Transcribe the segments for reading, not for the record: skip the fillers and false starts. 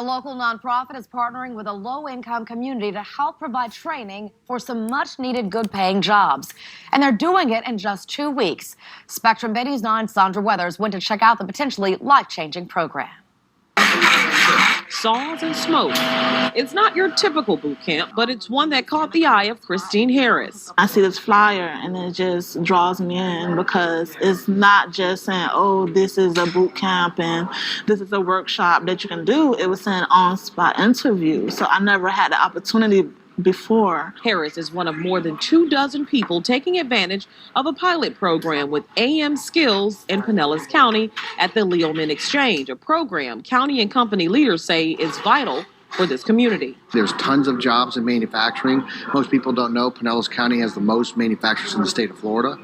A local nonprofit is partnering with a low-income community to help provide training for some much-needed good-paying jobs. And they're doing it in just 2 weeks. Spectrum BayNews9's Sandra Weathers went to check out the potentially life-changing program. Saws and smoke. It's not your typical boot camp, but it's one that caught the eye of Christine Harris. I see this flyer and it just draws me in because it's not just saying, oh, this is a boot camp and this is a workshop that you can do. It was saying on-spot interview. So I never had the opportunity before. Harris is one of more than 24 people taking advantage of a pilot program with AmSkills in Pinellas County at the Leoman Exchange, a program county and company leaders say is vital for this community. There's tons of jobs in manufacturing. Most people don't know Pinellas County has the most manufacturers in the state of Florida,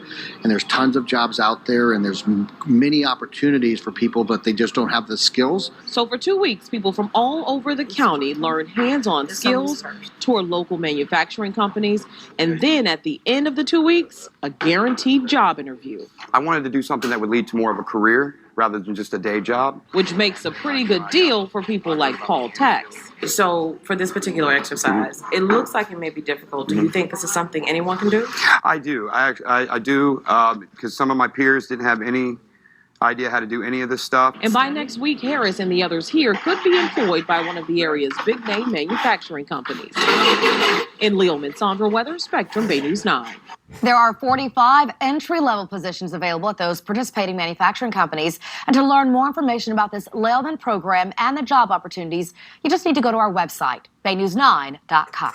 and there's tons of jobs out there, and there's many opportunities for people, but they just don't have the skills. So for 2 weeks, people from all over the county learn hands-on skills, tour local manufacturing companies, and then at the end of the 2 weeks, a guaranteed job interview. I wanted to do something that would lead to more of a career rather than just a day job. Which makes a pretty good deal for people like Paul Tax. So for this particular exercise, it looks like it may be difficult. Do you think this is something anyone can do? I do. I do because some of my peers didn't have any idea how to do any of this stuff. And by next week, Harris and the others here could be employed by one of the area's big-name manufacturing companies. In Leoman, Sandra Weathers, Spectrum BayNews9. There are 45 entry-level positions available at those participating manufacturing companies. And to learn more information about this Leoman program and the job opportunities, you just need to go to our website, BayNews9.com.